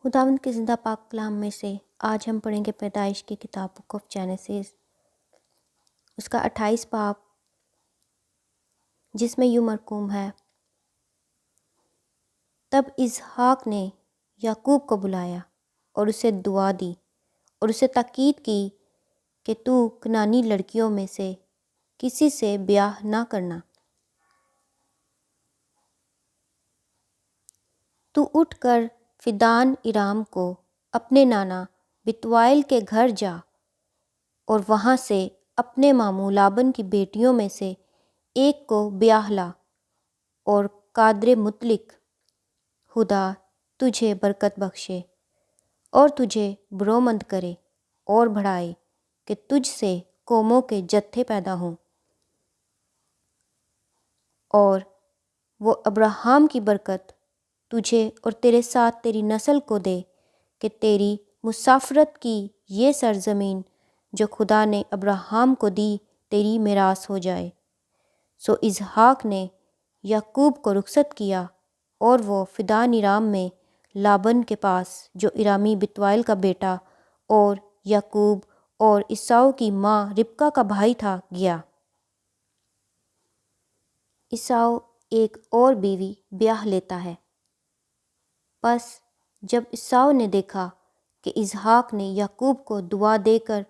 خداوند کے زندہ پاک کلام میں سے آج ہم پڑھیں گے پیدائش کی کتاب بک آف جینیسس، اس کا 28 باب، جس میں یوں مرقوم ہے: تب اسحاق نے یعقوب کو بلایا اور اسے دعا دی اور اسے تاکید کی کہ تو کنعانی لڑکیوں میں سے کسی سے بیاہ نہ کرنا۔ تو اٹھ کر فدان ارام کو اپنے نانا بتوائل کے گھر جا اور وہاں سے اپنے ماموں لابن کی بیٹیوں میں سے ایک کو بیاہ لا، اور قادر مطلق خدا تجھے برکت بخشے اور تجھے برومند کرے اور بڑھائے کہ تجھ سے قوموں کے جتھے پیدا ہوں، اور وہ ابراہام کی برکت تجھے اور تیرے ساتھ تیری نسل کو دے کہ تیری مسافرت کی یہ سرزمین جو خدا نے ابراہام کو دی تیری میراث ہو جائے۔ سو اسحاق نے یعقوب کو رخصت کیا اور وہ فدان ارام میں لابن کے پاس، جو ارامی بتوائل کا بیٹا اور یعقوب اور عیساؤ کی ماں ربکہ کا بھائی تھا، گیا۔ عیساؤ ایک اور بیوی بیاہ لیتا ہے۔ پس جب عیساؤ نے دیکھا کہ اسحاق نے یعقوب کو دعا دے کر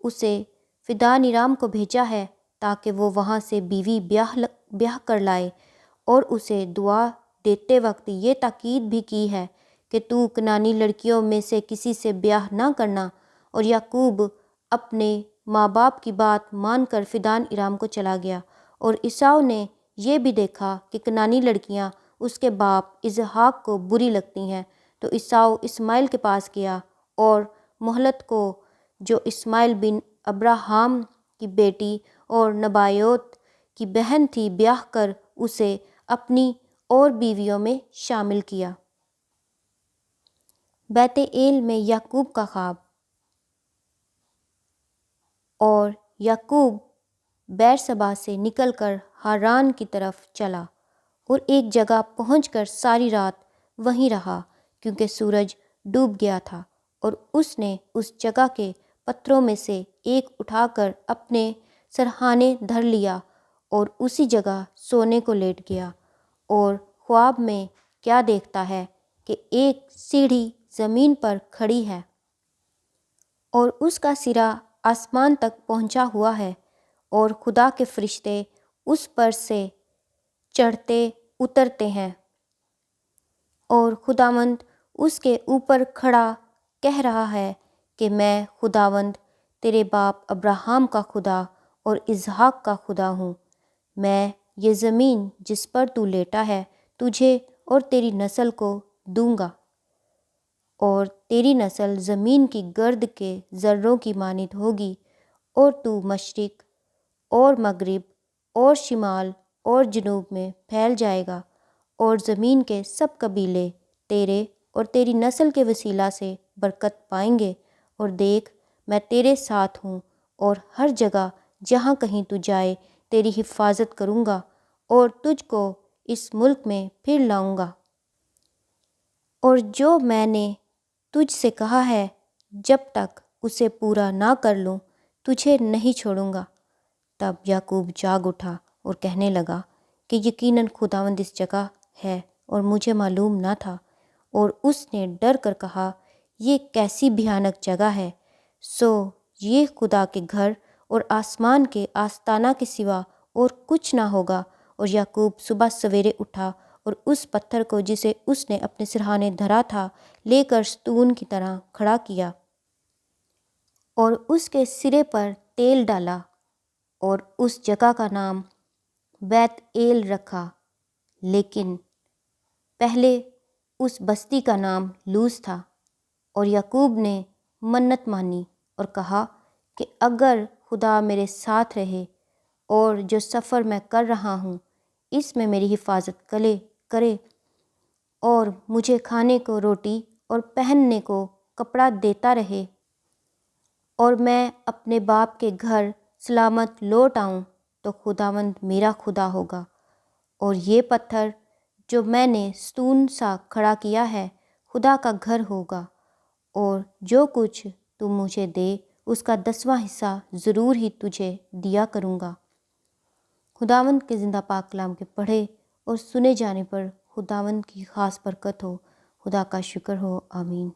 اسے فدان ارام کو بھیجا ہے تاکہ وہ وہاں سے بیوی بیاہ کر لائے، اور اسے دعا دیتے وقت یہ تاکید بھی کی ہے کہ تو کنعانی لڑکیوں میں سے کسی سے بیاہ نہ کرنا، اور یعقوب اپنے ماں باپ کی بات مان کر فدان ارام کو چلا گیا۔ اور عیساؤ نے یہ بھی دیکھا کہ کنعانی لڑکیاں اس کے باپ اسحاق کو بری لگتی ہیں، تو عیساؤ اسماعیل کے پاس گیا اور مہلت کو، جو اسماعیل بن ابراہام کی بیٹی اور نبایوت کی بہن تھی، بیاہ کر اسے اپنی اور بیویوں میں شامل کیا۔ بیت ایل میں یعقوب کا خواب۔ اور یعقوب بیرسبا سے نکل کر ہاران کی طرف چلا اور ایک جگہ پہنچ کر ساری رات وہیں رہا، کیونکہ سورج ڈوب گیا تھا، اور اس نے اس جگہ کے پتھروں میں سے ایک اٹھا کر اپنے سرہانے دھر لیا اور اسی جگہ سونے کو لیٹ گیا۔ اور خواب میں کیا دیکھتا ہے کہ ایک سیڑھی زمین پر کھڑی ہے اور اس کا سرا آسمان تک پہنچا ہوا ہے، اور خدا کے فرشتے اس پر سے چڑھتے اترتے ہیں، اور خداوند اس کے اوپر کھڑا کہہ رہا ہے کہ میں خداوند تیرے باپ ابراہام کا خدا اور اسحاق کا خدا ہوں۔ میں یہ زمین جس پر تو لیٹا ہے تجھے اور تیری نسل کو دوں گا، اور تیری نسل زمین کی گرد کے ذروں کی مانند ہوگی، اور تو مشرق اور مغرب اور شمال اور جنوب میں پھیل جائے گا، اور زمین کے سب قبیلے تیرے اور تیری نسل کے وسیلہ سے برکت پائیں گے۔ اور دیکھ، میں تیرے ساتھ ہوں، اور ہر جگہ جہاں کہیں تو جائے تیری حفاظت کروں گا، اور تجھ کو اس ملک میں پھر لاؤں گا، اور جو میں نے تجھ سے کہا ہے جب تک اسے پورا نہ کر لوں تجھے نہیں چھوڑوں گا۔ تب یعقوب جاگ اٹھا اور کہنے لگا کہ یقیناً خداوند اس جگہ ہے اور مجھے معلوم نہ تھا، اور اس نے ڈر کر کہا، یہ کیسی بھیانک جگہ ہے، سو یہ خدا کے گھر اور آسمان کے آستانہ کے سوا اور کچھ نہ ہوگا۔ اور یعقوب صبح سویرے اٹھا اور اس پتھر کو جسے اس نے اپنے سرہانے دھرا تھا لے کر ستون کی طرح کھڑا کیا، اور اس کے سرے پر تیل ڈالا، اور اس جگہ کا نام بیت ایل رکھا، لیکن پہلے اس بستی کا نام لوز تھا۔ اور یعقوب نے منت مانی اور کہا کہ اگر خدا میرے ساتھ رہے اور جو سفر میں کر رہا ہوں اس میں میری حفاظت کرے، اور مجھے کھانے کو روٹی اور پہننے کو کپڑا دیتا رہے، اور میں اپنے باپ کے گھر سلامت لوٹ آؤں، تو خداوند میرا خدا ہوگا، اور یہ پتھر جو میں نے ستون سا کھڑا کیا ہے خدا کا گھر ہوگا، اور جو کچھ تم مجھے دے اس کا 10واں حصہ ضرور ہی تجھے دیا کروں گا۔ خداوند کے زندہ پاک کلام کے پڑھے اور سنے جانے پر خداوند کی خاص برکت ہو۔ خدا کا شکر ہو، آمین۔